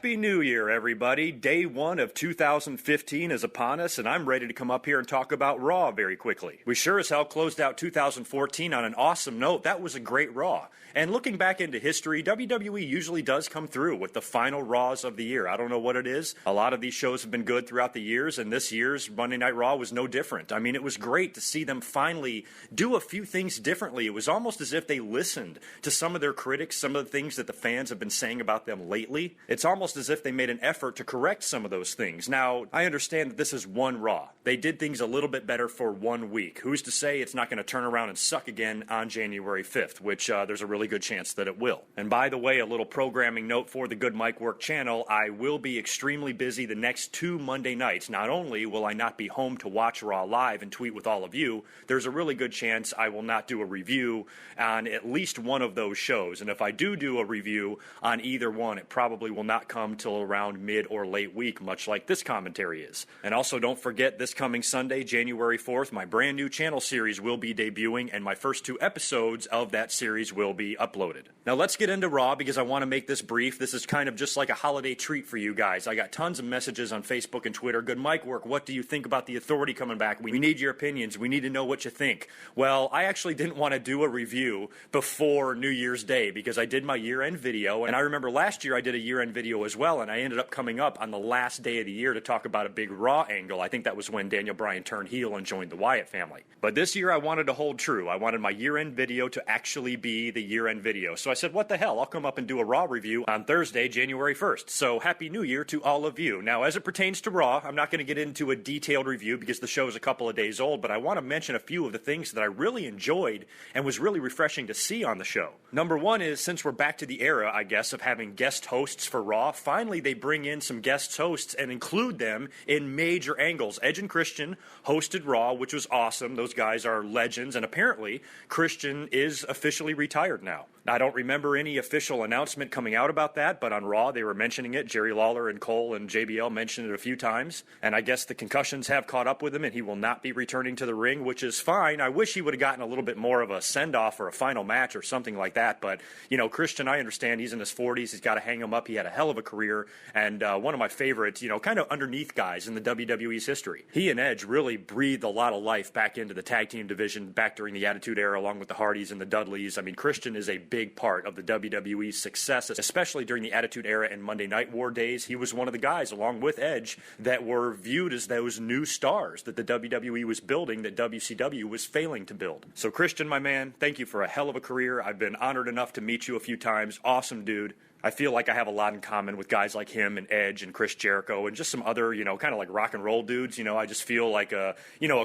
Happy New Year, everybody. Day 1 of 2015 is upon us, and I'm ready to come up here and talk about Raw very quickly. We sure as hell closed out 2014 on an awesome note. That was a great Raw. And looking back into history, WWE usually does come through with the final Raws of the year. I don't know what it is. A lot of these shows have been good throughout the years, and this year's Monday Night Raw was no different. I mean, it was great to see them finally do a few things differently. It was almost as if they listened to some of their critics, some of the things that the fans have been saying about them lately. It's almost as if they made an effort to correct some of those things. Now, I understand that this is one Raw. They did things a little bit better for 1 week. Who's to say it's not going to turn around and suck again on January 5th, which there's a really good chance that it will. And by the way, a little programming note for the GoodMicWork channel, I will be extremely busy the next 2 Monday nights. Not only will I not be home to watch Raw live and tweet with all of you, there's a really good chance I will not do a review on at least one of those shows. And if I do a review on either one, it probably will not come till around mid or late week, much like this commentary is. And also don't forget, this coming Sunday, January 4th, my brand new channel series will be debuting, and my first 2 episodes of that series will be uploaded. Now let's get into Raw, because I want to make this brief. This is kind of just like a holiday treat for you guys. I got tons of messages on Facebook and Twitter. GoodMicWork, what do you think about the Authority coming back? We need your opinions. We need to know what you think. Well, I actually didn't want to do a review before New Year's Day because I did my year-end video, and I remember last year I did a year-end video as well, and I ended up coming up on the last day of the year to talk about a big Raw angle. I think that was when Daniel Bryan turned heel and joined the Wyatt family. But this year I wanted to hold true. I wanted my year-end video to actually be the year-end video. So I said, what the hell, I'll come up and do a Raw review on Thursday, January 1st. So Happy New Year to all of you. Now, as it pertains to Raw, I'm not going to get into a detailed review because the show is a couple of days old, but I want to mention a few of the things that I really enjoyed and was really refreshing to see on the show. Number one is, since we're back to the era, I guess, of having guest hosts for Raw, finally they bring in some guest hosts and include them in major angles. Edge and Christian hosted Raw, which was awesome. Those guys are legends, and apparently Christian is officially retired now. I don't remember any official announcement coming out about that, but on Raw they were mentioning it. Jerry Lawler and Cole and JBL mentioned it a few times, and I guess the concussions have caught up with him and he will not be returning to the ring, which is fine. I wish he would have gotten a little bit more of a send-off or a final match or something like that, but, you know, Christian, I understand he's in his 40s, he's got to hang him up. He had a hell of a career, and one of my favorite, you know, kind of underneath guys in the WWE's history. He and Edge really breathed a lot of life back into the tag team division back during the Attitude Era, along with the Hardys and the Dudleys. I mean, Christian is a big part of the WWE's success, especially during the Attitude Era and Monday Night War days. He was one of the guys, along with Edge, that were viewed as those new stars that the WWE was building that WCW was failing to build. So Christian, my man, thank you for a hell of a career. I've been honored enough to meet you a few times. Awesome dude. I feel like I have a lot in common with guys like him and Edge and Chris Jericho and just some other, you know, kind of like rock and roll dudes. You know, I just feel like a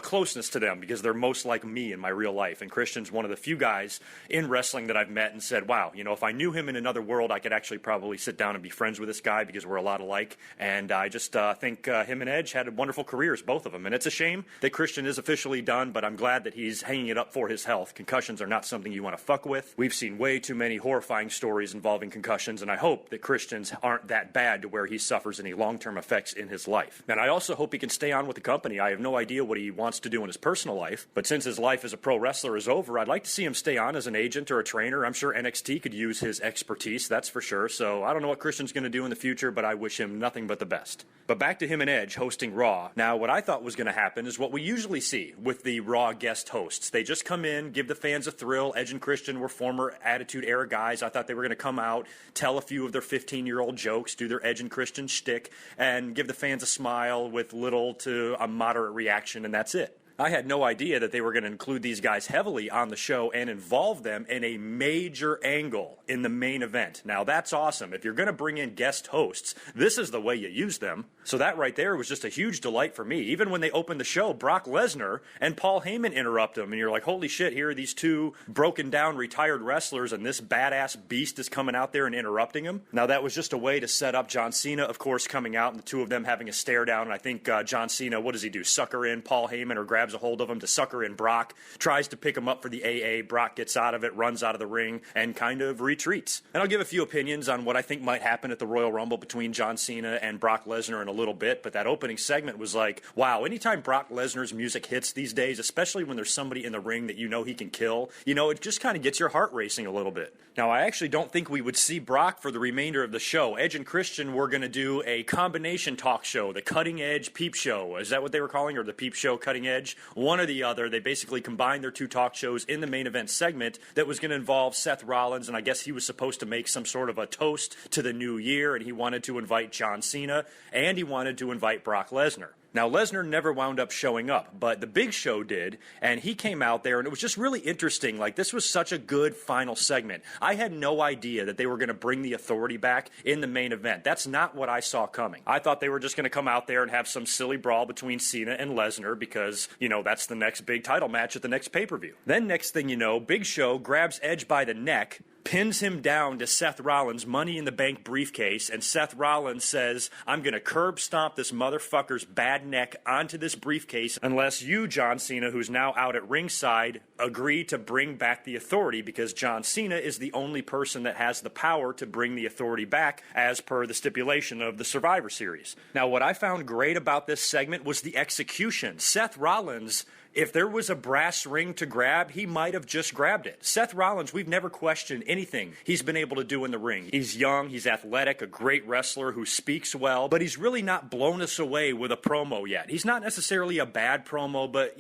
closeness to them because they're most like me in my real life. And Christian's one of the few guys in wrestling that I've met and said, wow, you know, if I knew him in another world, I could actually probably sit down and be friends with this guy because we're a lot alike. And I just think him and Edge had wonderful careers, both of them. And it's a shame that Christian is officially done, but I'm glad that he's hanging it up for his health. Concussions are not something you want to fuck with. We've seen way too many horrifying stories involving concussions, and I hope that Christian's aren't that bad to where he suffers any long-term effects in his life. And I also hope he can stay on with the company. I have no idea what he wants to do in his personal life, but since his life as a pro wrestler is over, I'd like to see him stay on as an agent or a trainer. I'm sure NXT could use his expertise, that's for sure. So I don't know what Christian's going to do in the future, but I wish him nothing but the best. But back to him and Edge hosting Raw. Now, what I thought was going to happen is what we usually see with the Raw guest hosts. They just come in, give the fans a thrill. Edge and Christian were former Attitude Era guys. I thought they were going to come out, tell a few of their 15-year-old jokes, do their Edge and Christian shtick, and give the fans a smile with little to a moderate reaction, and that's it. I had no idea that they were going to include these guys heavily on the show and involve them in a major angle in the main event. Now, that's awesome. If you're going to bring in guest hosts, this is the way you use them. So that right there was just a huge delight for me. Even when they opened the show, Brock Lesnar and Paul Heyman interrupt them, and you're like, holy shit, here are these two broken down retired wrestlers, and this badass beast is coming out there and interrupting them. Now, that was just a way to set up John Cena, of course, coming out, and the two of them having a stare down. And I think John Cena, what does he do? Sucker in Paul Heyman or grab grabs a hold of him to sucker in Brock, tries to pick him up for the AA. Brock gets out of it, runs out of the ring, and kind of retreats. And I'll give a few opinions on what I think might happen at the Royal Rumble between John Cena and Brock Lesnar in a little bit, but that opening segment was like, wow, anytime Brock Lesnar's music hits these days, especially when there's somebody in the ring that you know he can kill, it just kind of gets your heart racing a little bit. Now, I actually don't think we would see Brock for the remainder of the show. Edge and Christian were going to do a combination talk show, the Cutting Edge Peep Show. Is that what they were calling it, or the Peep Show Cutting Edge? One or the other. They basically combined their two talk shows in the main event segment that was going to involve Seth Rollins, and I guess he was supposed to make some sort of a toast to the new year, and he wanted to invite John Cena, and he wanted to invite Brock Lesnar. Now, Lesnar never wound up showing up, but the Big Show did, and he came out there, and it was just really interesting. Like, this was such a good final segment. I had no idea that they were going to bring the Authority back in the main event. That's not what I saw coming. I thought they were just going to come out there and have some silly brawl between Cena and Lesnar because, that's the next big title match at the next pay-per-view. Then, next thing you know, Big Show grabs Edge by the neck, pins him down to Seth Rollins' Money in the Bank briefcase, and Seth Rollins says, I'm going to curb stomp this motherfucker's bad neck onto this briefcase unless you, John Cena, who's now out at ringside, agree to bring back the Authority, because John Cena is the only person that has the power to bring the Authority back as per the stipulation of the Survivor Series. Now, what I found great about this segment was the execution. Seth Rollins, if there was a brass ring to grab, he might have just grabbed it. Seth Rollins, we've never questioned anything he's been able to do in the ring. He's young, he's athletic, a great wrestler who speaks well, but he's really not blown us away with a promo yet. He's not necessarily a bad promo, but,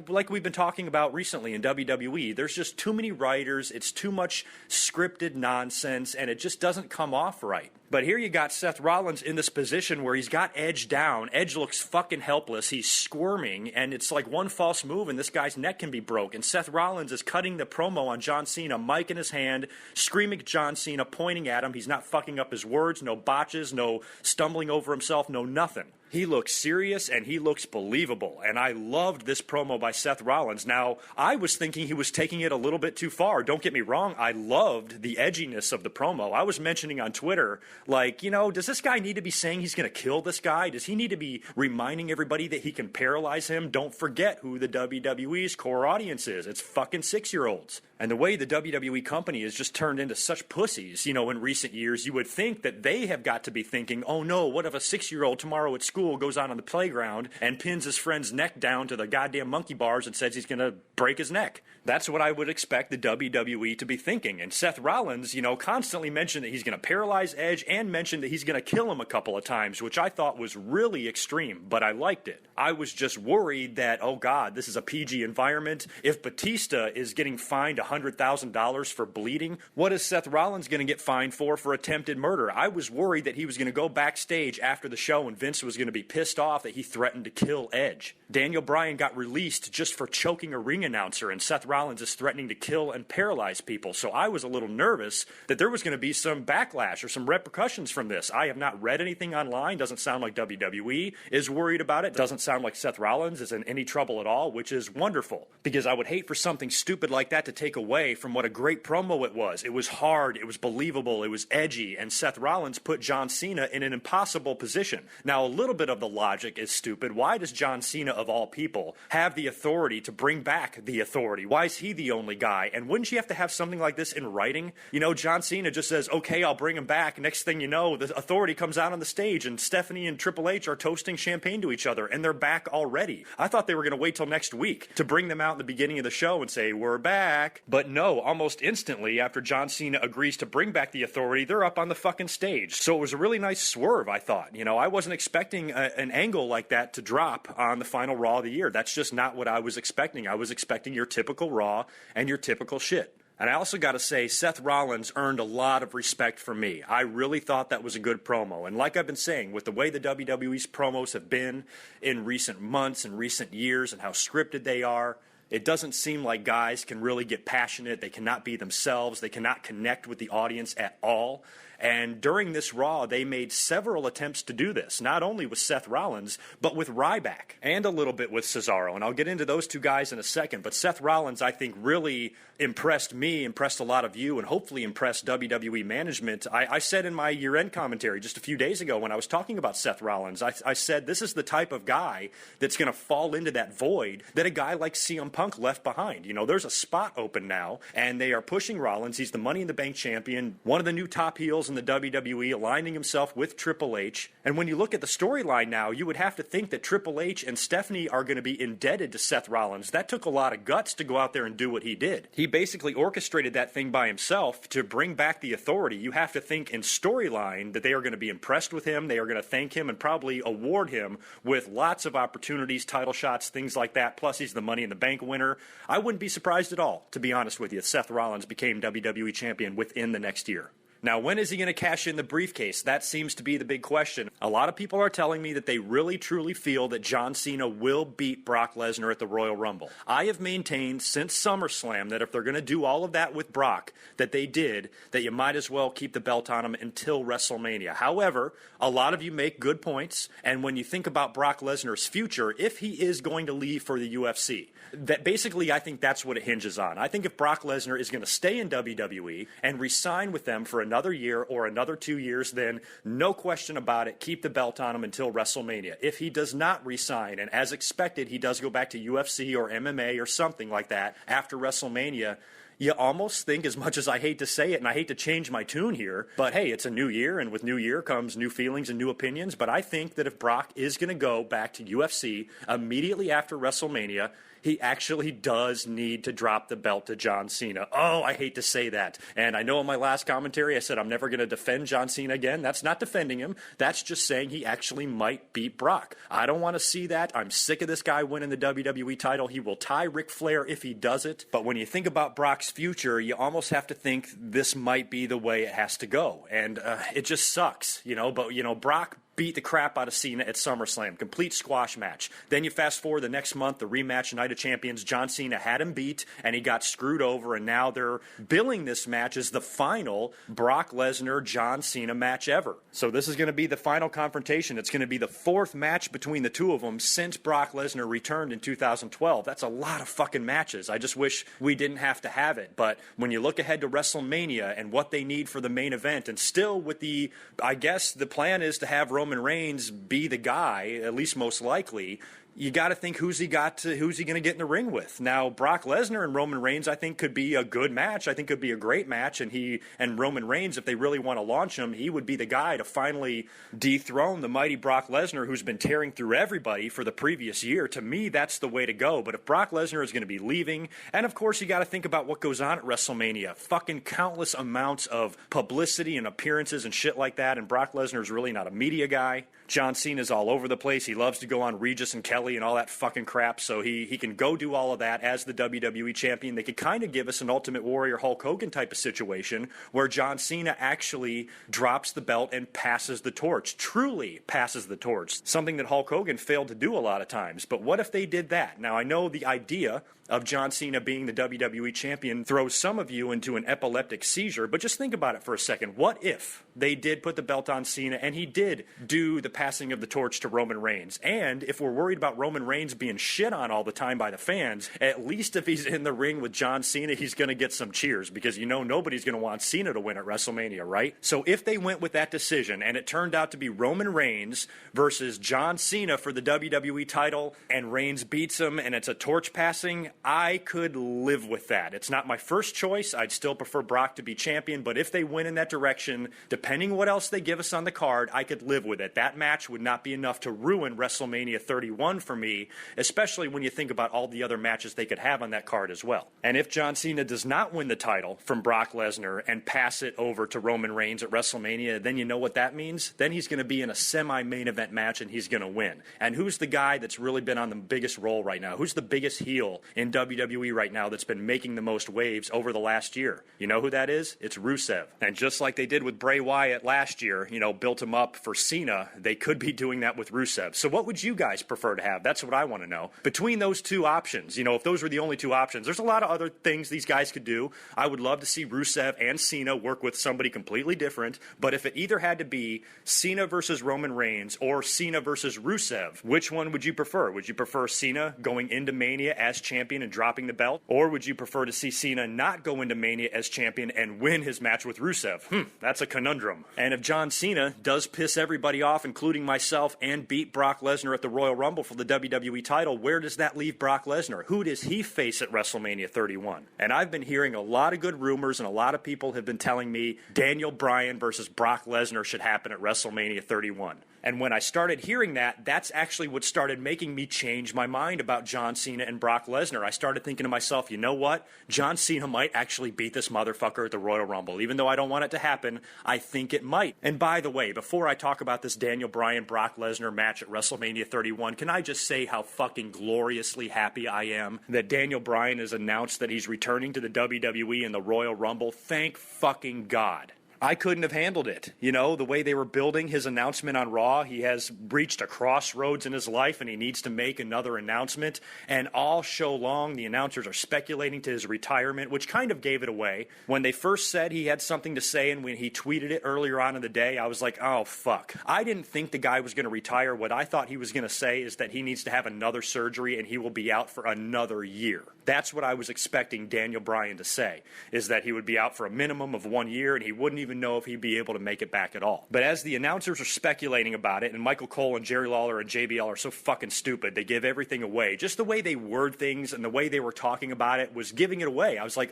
like we've been talking about recently in WWE, there's just too many writers, it's too much scripted nonsense, and it just doesn't come off right. But here you got Seth Rollins in this position where he's got Edge down. Edge looks fucking helpless. He's squirming, and it's like one false move, and this guy's neck can be broke. And Seth Rollins is cutting the promo on John Cena, mic in his hand, screaming at John Cena, pointing at him. He's not fucking up his words, no botches, no stumbling over himself, no nothing. He looks serious, and he looks believable, and I loved this promo by Seth Rollins. Now, I was thinking he was taking it a little bit too far. Don't get me wrong, I loved the edginess of the promo. I was mentioning on Twitter, does this guy need to be saying he's going to kill this guy? Does he need to be reminding everybody that he can paralyze him? Don't forget who the WWE's core audience is. It's fucking 6-year-olds. And the way the WWE company has just turned into such pussies, in recent years, you would think that they have got to be thinking, oh no, what if a 6-year-old tomorrow at school goes out on the playground and pins his friend's neck down to the goddamn monkey bars and says he's going to break his neck? That's what I would expect the WWE to be thinking. And Seth Rollins, constantly mentioned that he's going to paralyze Edge and mentioned that he's going to kill him a couple of times, which I thought was really extreme, but I liked it. I was just worried that, oh God, this is a PG environment. If Batista is getting fined $100,000 for bleeding, what is Seth Rollins going to get fined for attempted murder? I was worried that he was going to go backstage after the show and Vince was going to be pissed off that he threatened to kill Edge. Daniel Bryan got released just for choking a ring announcer, and Seth Rollins is threatening to kill and paralyze people. So I was a little nervous that there was going to be some backlash or some repercussions from this. I have not read anything online. Doesn't sound like WWE is worried about it. Doesn't sound like Seth Rollins is in any trouble at all, which is wonderful, because I would hate for something stupid like that to take away from what a great promo it was. It was hard, it was believable, it was edgy, and Seth Rollins put John Cena in an impossible position. Now, a little bit of the logic is stupid. Why does John Cena, of all people, have the authority to bring back the Authority? Why is he the only guy? And wouldn't you have to have something like this in writing? John Cena just says, okay, I'll bring him back. Next thing you know, the Authority comes out on the stage and Stephanie and Triple H are toasting champagne to each other, and they're back already. I thought they were going to wait till next week to bring them out in the beginning of the show and say, we're back. But no, almost instantly after John Cena agrees to bring back the Authority, they're up on the fucking stage. So it was a really nice swerve, I thought. I wasn't expecting an angle like that to drop on the final Raw of the year. That's just not what I was expecting. I was expecting your typical Raw and your typical shit. And I also got to say, Seth Rollins earned a lot of respect from me. I really thought that was a good promo. And like I've been saying, with the way the WWE's promos have been in recent months and recent years and how scripted they are, It doesn't seem like guys can really get passionate. They cannot be themselves. They cannot connect with the audience at all. And during this Raw, they made several attempts to do this, not only with Seth Rollins, but with Ryback and a little bit with Cesaro. And I'll get into those two guys in a second. But Seth Rollins, I think, really impressed me, impressed a lot of you, and hopefully impressed WWE management. I said in my year-end commentary just a few days ago when I was talking about Seth Rollins, I said this is the type of guy that's going to fall into that void that a guy like CM Punk left behind. You know, there's a spot open now, and they are pushing Rollins. He's the Money in the Bank champion, one of the new top heels in the WWE, aligning himself with Triple H. And when you look at the storyline now, you would have to think that Triple H and Stephanie are going to be indebted to Seth Rollins. That took a lot of guts to go out there and do what he did. He basically orchestrated that thing by himself to bring back the authority. You have to think in storyline that they are going to be impressed with him. They are going to thank him and probably award him with lots of opportunities, title shots, things like that. Plus, he's the Money in the Bank winner. I wouldn't be surprised at all, to be honest with you, if Seth Rollins became WWE champion within the next year. Now, when is he going to cash in the briefcase? That seems to be the big question. A lot of people are telling me that they really, truly feel that John Cena will beat Brock Lesnar at the Royal Rumble. I have maintained since SummerSlam that if they're going to do all of that with Brock, that they did, that you might as well keep the belt on him until WrestleMania. However, a lot of you make good points, and when you think about Brock Lesnar's future, if he is going to leave for the UFC, that basically I think that's what it hinges on. I think if Brock Lesnar is going to stay in WWE and re-sign with them for another year or another 2 years, then no question about it, keep the belt on him until WrestleMania. If he does not re-sign, and as expected, he does go back to UFC or MMA or something like that after WrestleMania, you almost think, as much as I hate to say it, and I hate to change my tune here, but hey, it's a new year, and with new year comes new feelings and new opinions, but I think that if Brock is going to go back to UFC immediately after WrestleMania, he actually does need to drop the belt to John Cena. Oh, I hate to say that. And I know in my last commentary I said I'm never going to defend John Cena again. That's not defending him. That's just saying he actually might beat Brock. I don't want to see that. I'm sick of this guy winning the WWE title. He will tie Ric Flair if he does it. But when you think about Brock's future, you almost have to think this might be the way it has to go. And it just sucks, you know. But, you know, Brock beat the crap out of Cena at SummerSlam. Complete squash match. Then you fast forward the next month, the rematch, Night of Champions. John Cena had him beat, and he got screwed over, and now they're billing this match as the final Brock Lesnar-John Cena match ever. So this is going to be the final confrontation. It's going to be the fourth match between the two of them since Brock Lesnar returned in 2012. That's a lot of fucking matches. I just wish we didn't have to have it. But when you look ahead to WrestleMania and what they need for the main event, and still with the, I guess the plan is to have Roman Reigns be the guy, at least most likely, you got to think who's he going to get in the ring with. Now, Brock Lesnar and Roman Reigns, I think, could be a good match. I think could be a great match, and Roman Reigns, if they really want to launch him, he would be the guy to finally dethrone the mighty Brock Lesnar, who's been tearing through everybody for the previous year. To me, that's the way to go. But if Brock Lesnar is going to be leaving, and of course, you got to think about what goes on at WrestleMania. Fucking countless amounts of publicity and appearances and shit like that, and Brock Lesnar is really not a media guy. John Cena's all over the place. He loves to go on Regis and Kelly and all that fucking crap, so he can go do all of that as the WWE champion. They could kind of give us an Ultimate Warrior Hulk Hogan type of situation where John Cena actually drops the belt and passes the torch, truly passes the torch, something that Hulk Hogan failed to do a lot of times. But what if they did that? Now, I know the idea of John Cena being the WWE champion throws some of you into an epileptic seizure, but just think about it for a second. What if they did put the belt on Cena and he did do the passing of the torch to Roman Reigns? And if we're worried about Roman Reigns being shit on all the time by the fans, at least if he's in the ring with John Cena, he's going to get some cheers, because you know nobody's going to want Cena to win at WrestleMania, right? So if they went with that decision and it turned out to be Roman Reigns versus John Cena for the WWE title, and Reigns beats him and it's a torch passing, I could live with that. It's not my first choice. I'd still prefer Brock to be champion, but if they went in that direction, depending what else they give us on the card, I could live with it. That match would not be enough to ruin WrestleMania 31 for me, especially when you think about all the other matches they could have on that card as well. And if John Cena does not win the title from Brock Lesnar and pass it over to Roman Reigns at WrestleMania, then you know what that means? Then he's going to be in a semi-main event match and he's going to win. And who's the guy that's really been on the biggest role right now? Who's the biggest heel in WWE right now that's been making the most waves over the last year? You know who that is? It's Rusev. And just like they did with Bray Wyatt last year, you know, built him up for Cena, they could be doing that with Rusev. So what would you guys prefer to have? That's what I want to know. Between those two options, if those were the only two options, there's a lot of other things these guys could do. I would love to see Rusev and Cena work with somebody completely different, but if it either had to be Cena versus Roman Reigns or Cena versus Rusev, which one would you prefer? Would you prefer Cena going into Mania as champion and dropping the belt? Or would you prefer to see Cena not go into Mania as champion and win his match with Rusev? That's a conundrum. And if John Cena does piss everybody off, including myself, and beat Brock Lesnar at the Royal Rumble for the WWE title, where does that leave Brock Lesnar? Who does he face at WrestleMania 31? And I've been hearing a lot of good rumors, and a lot of people have been telling me Daniel Bryan versus Brock Lesnar should happen at WrestleMania 31. And when I started hearing that, that's actually what started making me change my mind about John Cena and Brock Lesnar. I started thinking to myself, you know what? John Cena might actually beat this motherfucker at the Royal Rumble. Even though I don't want it to happen, I think it might. And by the way, before I talk about this Daniel Bryan-Brock Lesnar match at WrestleMania 31, can I just say how fucking gloriously happy I am that Daniel Bryan has announced that he's returning to the WWE in the Royal Rumble? Thank fucking God. I couldn't have handled it. The way they were building his announcement on Raw, he has reached a crossroads in his life and he needs to make another announcement. And all show long, the announcers are speculating to his retirement, which kind of gave it away. When they first said he had something to say and when he tweeted it earlier on in the day, I was like, oh, fuck. I didn't think the guy was going to retire. What I thought he was going to say is that he needs to have another surgery and he will be out for another year. That's what I was expecting Daniel Bryan to say, is that he would be out for a minimum of 1 year and he wouldn't even know if he'd be able to make it back at all. But as the announcers are speculating about it, and Michael Cole and Jerry Lawler and JBL are so fucking stupid, they give everything away. Just the way they word things and the way they were talking about it was giving it away. I was like,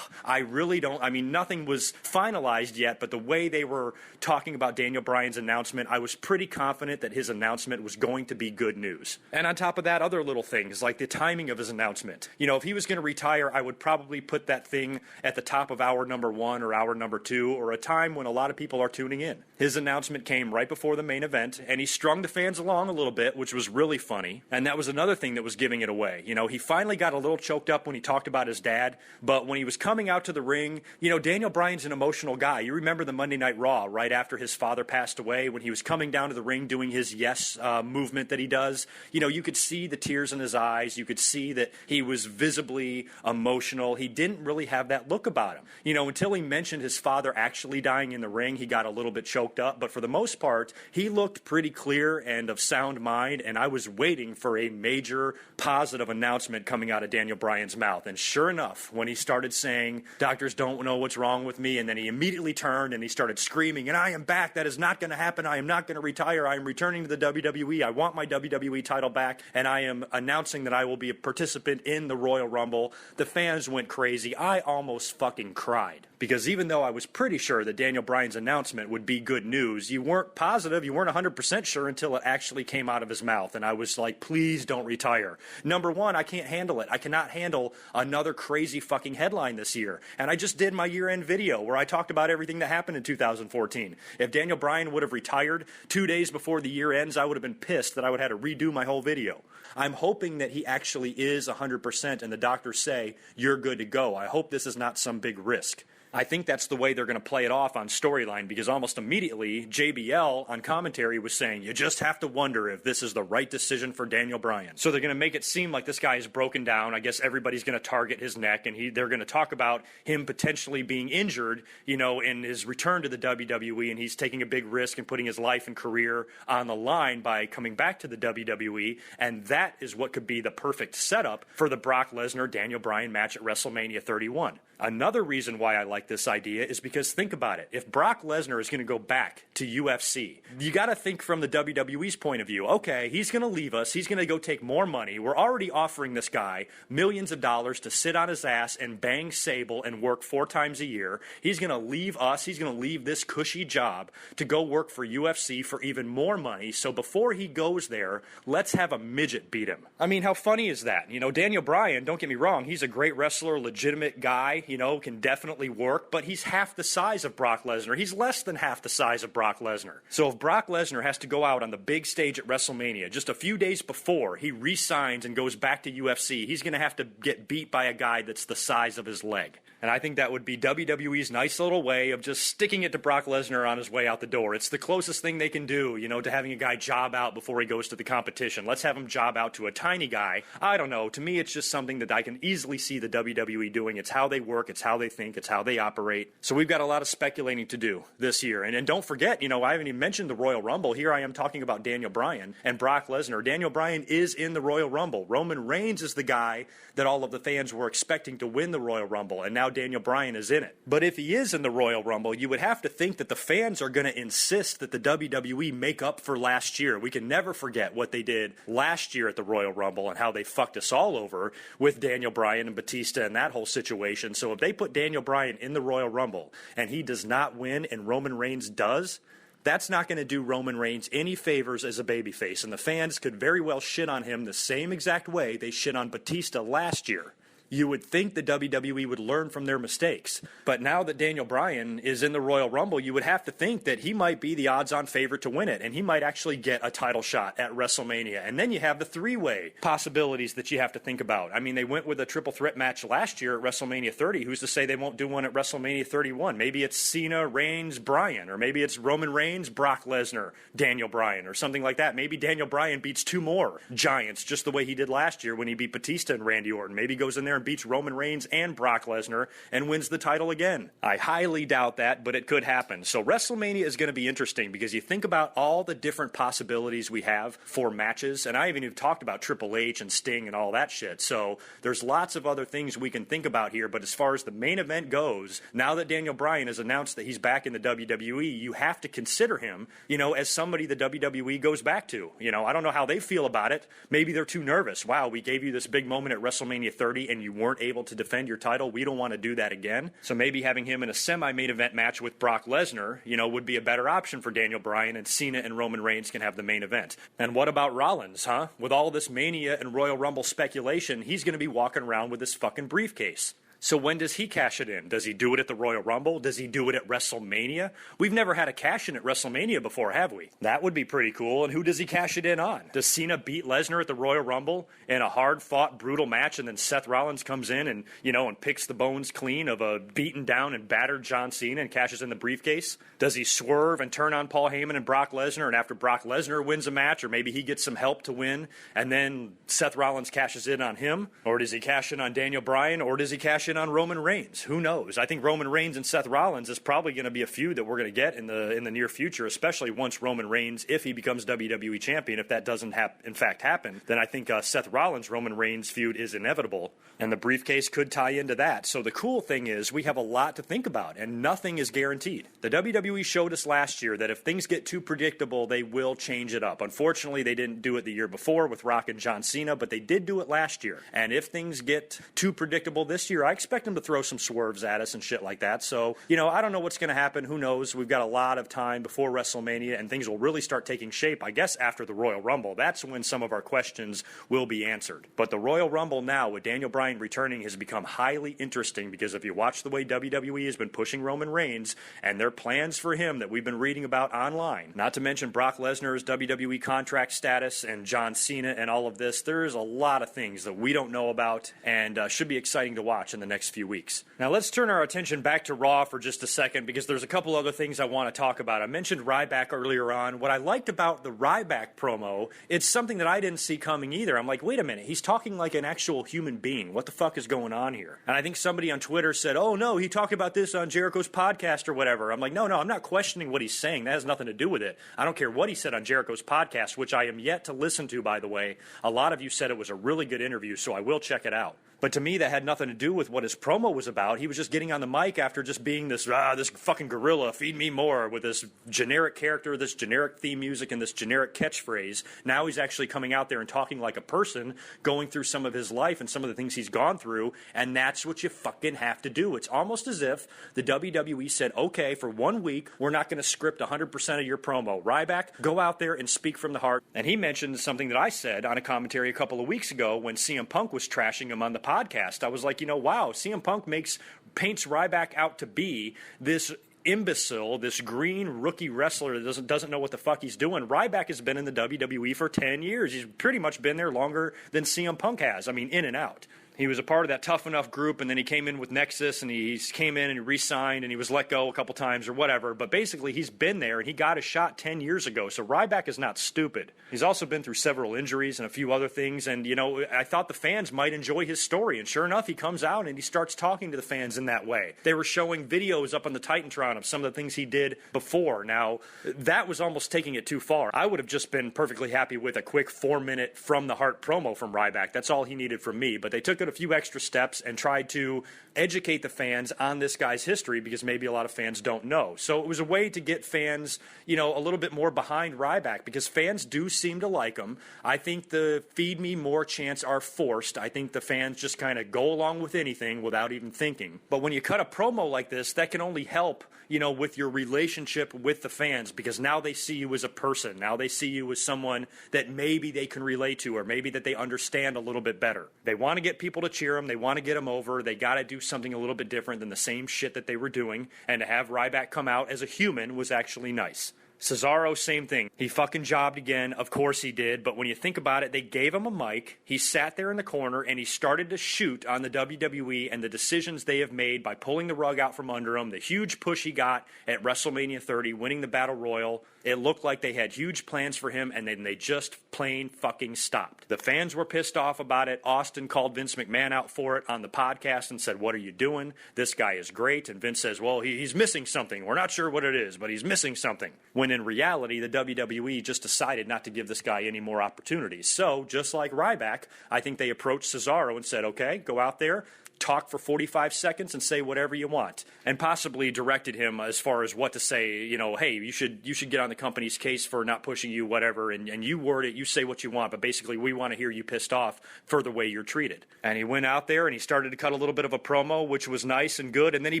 I really don't, nothing was finalized yet, but the way they were talking about Daniel Bryan's announcement, I was pretty confident that his announcement was going to be good news. And on top of that, other little things, like the timing of his announcement. If he was going to retire, I would probably put that thing at the top of hour number 1 or hour number 2, or a time when a lot of people are tuning in. His announcement came right before the main event, and he strung the fans along a little bit, which was really funny, and that was another thing that was giving it away. He finally got a little choked up when he talked about his dad, but when he was coming out to the ring, Daniel Bryan's an emotional guy. You remember the Monday Night Raw right after his father passed away, when he was coming down to the ring doing his yes movement that he does. You could see the tears in his eyes. You could see that he was visibly emotional. He didn't really have that look about him. Until he mentioned his father actually dying in the ring, he got a little bit choked up, but for the most part, he looked pretty clear and of sound mind, and I was waiting for a major positive announcement coming out of Daniel Bryan's mouth. And sure enough, when he started saying, doctors don't know what's wrong with me, and then he immediately turned and he started screaming, and I am back, that is not going to happen, I am not going to retire, I am returning to the WWE, I want my WWE title back, and I am announcing that I will be a participant in the Royal Rumble. The fans went crazy. I almost fucking cried. Because even though I was pretty sure that Daniel Bryan's announcement would be good news, you weren't positive, you weren't 100% sure until it actually came out of his mouth. And I was like, please don't retire. Number one, I can't handle it. I cannot handle another crazy fucking headline this year. And I just did my year-end video where I talked about everything that happened in 2014. If Daniel Bryan would have retired 2 days before the year ends, I would have been pissed that I would have had to redo my whole video. I'm hoping that he actually is 100% and the doctors say, you're good to go. I hope this is not some big risk. I think that's the way they're going to play it off on storyline, because almost immediately JBL on commentary was saying, you just have to wonder if this is the right decision for Daniel Bryan. So they're going to make it seem like this guy is broken down. I guess everybody's going to target his neck, and they're going to talk about him potentially being injured, in his return to the WWE, and he's taking a big risk and putting his life and career on the line by coming back to the WWE, and that is what could be the perfect setup for the Brock Lesnar-Daniel Bryan match at WrestleMania 31. Another reason why I like this idea is because think about it. If Brock Lesnar is going to go back to UFC, you got to think from the WWE's point of view. Okay, he's going to leave us. He's going to go take more money. We're already offering this guy millions of dollars to sit on his ass and bang Sable and work 4 times a year. He's going to leave us. He's going to leave this cushy job to go work for UFC for even more money. So before he goes there, let's have a midget beat him. I mean, how funny is that? Daniel Bryan, don't get me wrong, he's a great wrestler, legitimate guy, can definitely work. work, but he's half the size of Brock Lesnar. He's less than half the size of Brock Lesnar. So if Brock Lesnar has to go out on the big stage at WrestleMania just a few days before he re-signs and goes back to UFC, he's going to have to get beat by a guy that's the size of his leg. And I think that would be WWE's nice little way of just sticking it to Brock Lesnar on his way out the door. It's the closest thing they can do, to having a guy job out before he goes to the competition. Let's have him job out to a tiny guy. I don't know. To me, it's just something that I can easily see the WWE doing. It's how they work. It's how they think. It's how they operate. So we've got a lot of speculating to do this year. And don't forget, I haven't even mentioned the Royal Rumble. Here I am talking about Daniel Bryan and Brock Lesnar. Daniel Bryan is in the Royal Rumble. Roman Reigns is the guy that all of the fans were expecting to win the Royal Rumble, and now Daniel Bryan is in it. But if he is in the Royal Rumble, you would have to think that the fans are going to insist that the WWE make up for last year. We can never forget what they did last year at the Royal Rumble and how they fucked us all over with Daniel Bryan and Batista and that whole situation. So if they put Daniel Bryan in the Royal Rumble and he does not win and Roman Reigns does, that's not going to do Roman Reigns any favors as a babyface, and the fans could very well shit on him the same exact way they shit on Batista last year. You would think the WWE would learn from their mistakes. But now that Daniel Bryan is in the Royal Rumble, you would have to think that he might be the odds-on favorite to win it, and he might actually get a title shot at WrestleMania. And then you have the three-way possibilities that you have to think about. I mean, they went with a triple threat match last year at WrestleMania 30. Who's to say they won't do one at WrestleMania 31? Maybe it's Cena, Reigns, Bryan, or maybe it's Roman Reigns, Brock Lesnar, Daniel Bryan, or something like that. Maybe Daniel Bryan beats two more giants just the way he did last year when he beat Batista and Randy Orton. Maybe he goes in there and beats Roman Reigns and Brock Lesnar and wins the title again. I highly doubt that, but it could happen. So WrestleMania is going to be interesting because you think about all the different possibilities we have for matches, and I haven't even talked about Triple H and Sting and all that shit. So there's lots of other things we can think about here, but as far as the main event goes, now that Daniel Bryan has announced that he's back in the WWE, you have to consider him, as somebody the WWE goes back to. I don't know how they feel about it. Maybe they're too nervous. Wow, we gave you this big moment at WrestleMania 30 and you weren't able to defend your title. We don't want to do that again. So maybe having him in a semi-main event match with Brock Lesnar, would be a better option for Daniel Bryan, and Cena and Roman Reigns can have the main event. And what about Rollins, huh? With all this Mania and Royal Rumble speculation, he's going to be walking around with this fucking briefcase. So when does he cash it in? Does he do it at the Royal Rumble? Does he do it at WrestleMania? We've never had a cash-in at WrestleMania before, have we? That would be pretty cool. And who does he cash it in on? Does Cena beat Lesnar at the Royal Rumble in a hard-fought, brutal match, and then Seth Rollins comes in and, and picks the bones clean of a beaten down and battered John Cena and cashes in the briefcase? Does he swerve and turn on Paul Heyman and Brock Lesnar, and after Brock Lesnar wins a match, or maybe he gets some help to win, and then Seth Rollins cashes in on him? Or does he cash in on Daniel Bryan? Or does he cash in on Roman Reigns? Who knows? I think Roman Reigns and Seth Rollins is probably going to be a feud that we're going to get in the near future, especially once Roman Reigns, if he becomes WWE champion. If that doesn't in fact happen, then I think Seth Rollins Roman Reigns feud is inevitable, and the briefcase could tie into that. So the cool thing is we have a lot to think about, and nothing is guaranteed. The WWE showed us last year that if things get too predictable, they will change it up. Unfortunately, they didn't do it the year before with Rock and John Cena, but they did do it last year. And if things get too predictable this year, I expect them to throw some swerves at us and shit like that. So, I don't know what's going to happen. Who knows? We've got a lot of time before WrestleMania, and things will really start taking shape, I guess, after the Royal Rumble. That's when some of our questions will be answered. But the Royal Rumble now, with Daniel Bryan returning, has become highly interesting because if you watch the way WWE has been pushing Roman Reigns and their plans for him that we've been reading about online, not to mention Brock Lesnar's WWE contract status and John Cena and all of this, there's a lot of things that we don't know about and should be exciting to watch in the next few weeks. Now let's turn our attention back to Raw for just a second because there's a couple other things I want to talk about. I mentioned Ryback earlier on. What I liked about the Ryback promo, it's something that I didn't see coming either. I'm like, wait a minute, he's talking like an actual human being. What the fuck is going on here? And I think somebody on Twitter said, oh no, he talked about this on Jericho's podcast or whatever. I'm like, no, I'm not questioning what he's saying. That has nothing to do with it. I don't care what he said on Jericho's podcast, which I am yet to listen to, by the way. A lot of you said it was a really good interview, so I will check it out. But to me, that had nothing to do with what his promo was about. He was just getting on the mic after just being this fucking gorilla, feed me more, with this generic character, this generic theme music, and this generic catchphrase. Now he's actually coming out there and talking like a person, going through some of his life and some of the things he's gone through, and that's what you fucking have to do. It's almost as if the WWE said, okay, for 1 week, we're not going to script 100% of your promo. Ryback, go out there and speak from the heart. And he mentioned something that I said on a commentary a couple of weeks ago when CM Punk was trashing him on the podcast. I was like, wow, CM Punk makes paints Ryback out to be this imbecile, this green rookie wrestler that doesn't know what the fuck he's doing. Ryback has been in the WWE for 10 years. He's pretty much been there longer than CM Punk has. I mean, in and out. He was a part of that Tough Enough group, and then he came in with Nexus, and he came in and he re-signed, and he was let go a couple times or whatever. But basically, he's been there, and he got a shot 10 years ago. So Ryback is not stupid. He's also been through several injuries and a few other things, and, I thought the fans might enjoy his story. And sure enough, he comes out and he starts talking to the fans in that way. They were showing videos up on the Titantron of some of the things he did before. Now, that was almost taking it too far. I would have just been perfectly happy with a quick 4-minute From the Heart promo from Ryback. That's all he needed from me. But they took it a few extra steps and tried to educate the fans on this guy's history, because maybe a lot of fans don't know. So it was a way to get fans, a little bit more behind Ryback, because fans do seem to like him. I think the feed me more chants are forced. I think the fans just kind of go along with anything without even thinking. But when you cut a promo like this, that can only help, with your relationship with the fans, because now they see you as a person. Now they see you as someone that maybe they can relate to, or maybe that they understand a little bit better. They want to get people to cheer them. They want to get them over. They got to do something a little bit different than the same shit that they were doing. And to have Ryback come out as a human was actually nice. Cesaro, same thing. He fucking jobbed again. Of course he did. But when you think about it, they gave him a mic. He sat there in the corner and he started to shoot on the WWE and the decisions they have made by pulling the rug out from under him. The huge push he got at WrestleMania 30, winning the Battle Royal. It looked like they had huge plans for him, and then they just plain fucking stopped. The fans were pissed off about it. Austin called Vince McMahon out for it on the podcast and said, "What are you doing? This guy is great." And Vince says, "Well, he's missing something. We're not sure what it is, but he's missing something." When in reality, the WWE just decided not to give this guy any more opportunities. So, just like Ryback, I think they approached Cesaro and said, "Okay, go out there, talk for 45 seconds and say whatever you want," and possibly directed him as far as what to say, hey, you should get on the company's case for not pushing you, whatever, and you word it, you say what you want, but basically we want to hear you pissed off for the way you're treated. And he went out there and he started to cut a little bit of a promo, which was nice and good, and then he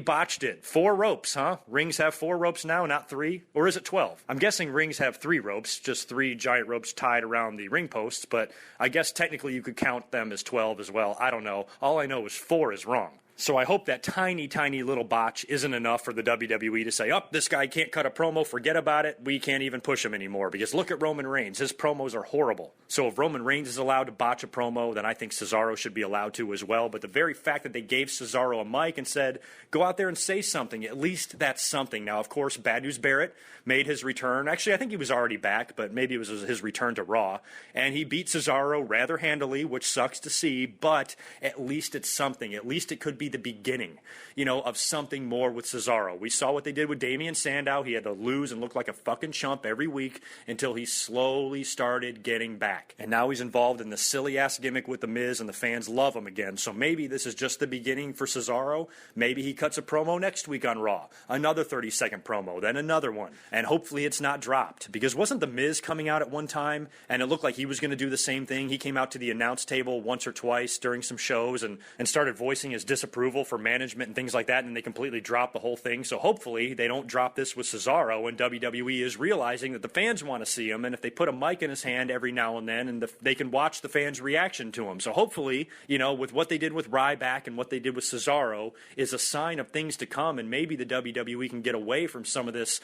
botched it. 4 ropes, huh? Rings have 4 ropes now, not 3? Or is it 12? I'm guessing rings have 3 ropes, just 3 giant ropes tied around the ring posts, but I guess technically you could count them as 12 as well. I don't know. All I know is 4 is wrong. So I hope that tiny, tiny little botch isn't enough for the WWE to say, this guy can't cut a promo, forget about it, we can't even push him anymore. Because look at Roman Reigns, his promos are horrible. So if Roman Reigns is allowed to botch a promo, then I think Cesaro should be allowed to as well. But the very fact that they gave Cesaro a mic and said, go out there and say something, at least that's something. Now, of course, Bad News Barrett made his return. Actually, I think he was already back, but maybe it was his return to Raw. And he beat Cesaro rather handily, which sucks to see, but at least it's something. At least it could be the beginning, of something more with Cesaro. We saw what they did with Damian Sandow. He had to lose and look like a fucking chump every week until he slowly started getting back. And now he's involved in the silly-ass gimmick with The Miz, and the fans love him again. So maybe this is just the beginning for Cesaro. Maybe he cuts a promo next week on Raw. Another 30-second promo, then another one. And hopefully it's not dropped. Because wasn't The Miz coming out at one time, and it looked like he was going to do the same thing? He came out to the announce table once or twice during some shows and started voicing his disapproval for management and things like that, and they completely dropped the whole thing. So hopefully they don't drop this with Cesaro, and WWE is realizing that the fans want to see him, and if they put a mic in his hand every now and then, and they can watch the fans' reaction to him. So hopefully, with what they did with Ryback and what they did with Cesaro is a sign of things to come, and maybe the WWE can get away from some of this,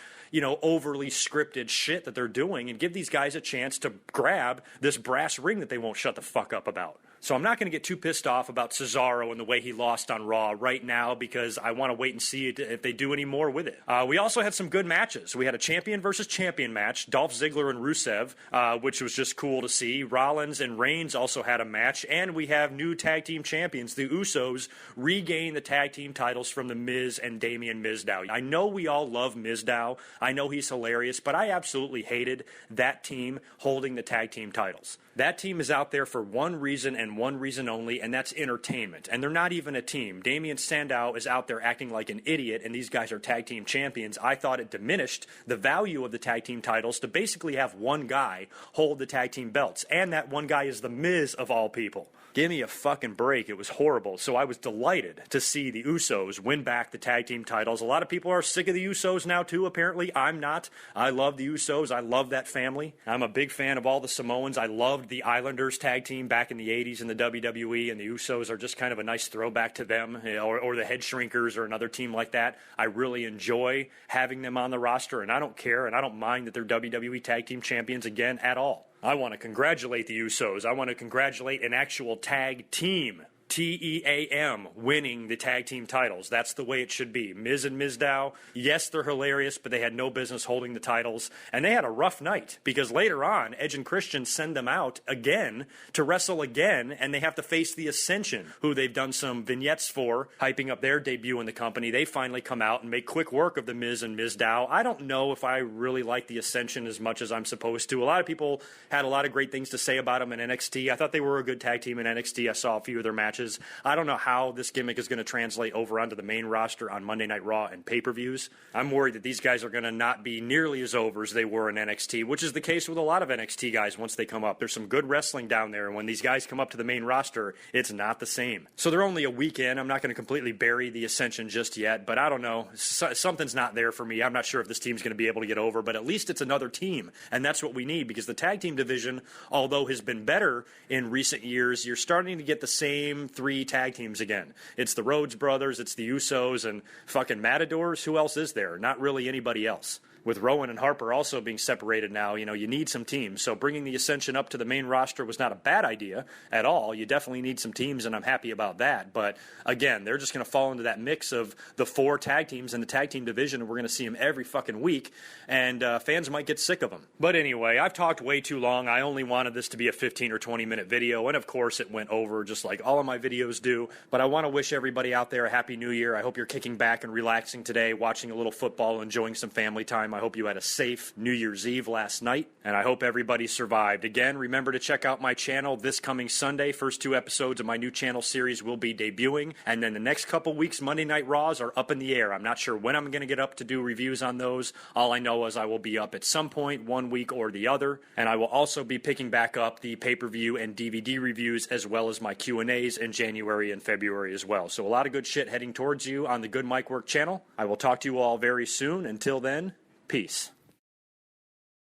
overly scripted shit that they're doing and give these guys a chance to grab this brass ring that they won't shut the fuck up about. So I'm not going to get too pissed off about Cesaro and the way he lost on Raw right now, because I want to wait and see if they do any more with it. We also had some good matches. We had a champion versus champion match, Dolph Ziggler and Rusev, which was just cool to see. Rollins and Reigns also had a match, and we have new tag team champions. The Usos regain the tag team titles from The Miz and Damian Mizdow. I know we all love Mizdow. I know he's hilarious, but I absolutely hated that team holding the tag team titles. That team is out there for one reason and one reason only, and that's entertainment. And they're not even a team. Damian Sandow is out there acting like an idiot, and these guys are tag team champions. I thought it diminished the value of the tag team titles to basically have one guy hold the tag team belts. And that one guy is The Miz, of all people. Give me a fucking break. It was horrible. So I was delighted to see the Usos win back the tag team titles. A lot of people are sick of the Usos now, too, apparently. I'm not. I love the Usos. I love that family. I'm a big fan of all the Samoans. I loved the Islanders tag team back in the 80s in the WWE, and the Usos are just kind of a nice throwback to them, or the Head Shrinkers or another team like that. I really enjoy having them on the roster, and I don't care, and I don't mind that they're WWE Tag Team Champions again at all. I want to congratulate the Usos. I want to congratulate an actual tag team, TEAM, winning the tag team titles. That's the way it should be. Miz and Mizdow, yes, they're hilarious, but they had no business holding the titles. And they had a rough night because later on, Edge and Christian send them out again to wrestle again, and they have to face the Ascension, who they've done some vignettes for, hyping up their debut in the company. They finally come out and make quick work of the Miz and Mizdow. I don't know if I really like the Ascension as much as I'm supposed to. A lot of people had a lot of great things to say about them in NXT. I thought they were a good tag team in NXT. I saw a few of their matches. I don't know how this gimmick is going to translate over onto the main roster on Monday Night Raw and pay-per-views. I'm worried that these guys are going to not be nearly as over as they were in NXT, which is the case with a lot of NXT guys once they come up. There's some good wrestling down there, and when these guys come up to the main roster, it's not the same. So they're only a week in. I'm not going to completely bury the Ascension just yet, but I don't know. Something's not there for me. I'm not sure if this team's going to be able to get over, but at least it's another team, and that's what we need, because the tag team division, although has been better in recent years, you're starting to get the same three tag teams again. It's the Rhodes brothers, it's the Usos, and fucking Matadors. Who else is there? Not really anybody else. With Rowan and Harper also being separated now, you need some teams. So bringing the Ascension up to the main roster was not a bad idea at all. You definitely need some teams, and I'm happy about that. But again, they're just going to fall into that mix of the four tag teams in the tag team division, and we're going to see them every fucking week, and fans might get sick of them. But anyway, I've talked way too long. I only wanted this to be a 15 or 20-minute video, and of course it went over just like all of my videos do. But I want to wish everybody out there a Happy New Year. I hope you're kicking back and relaxing today, watching a little football, enjoying some family time. I hope you had a safe New Year's Eve last night, and I hope everybody survived. Again, remember to check out my channel this coming Sunday. First 2 episodes of my new channel series will be debuting, and then the next couple weeks, Monday Night Raws are up in the air. I'm not sure when I'm going to get up to do reviews on those. All I know is I will be up at some point, one week or the other, and I will also be picking back up the pay-per-view and DVD reviews, as well as my Q&As in January and February as well. So a lot of good shit heading towards you on the Good Mic Work channel. I will talk to you all very soon. Until then, peace.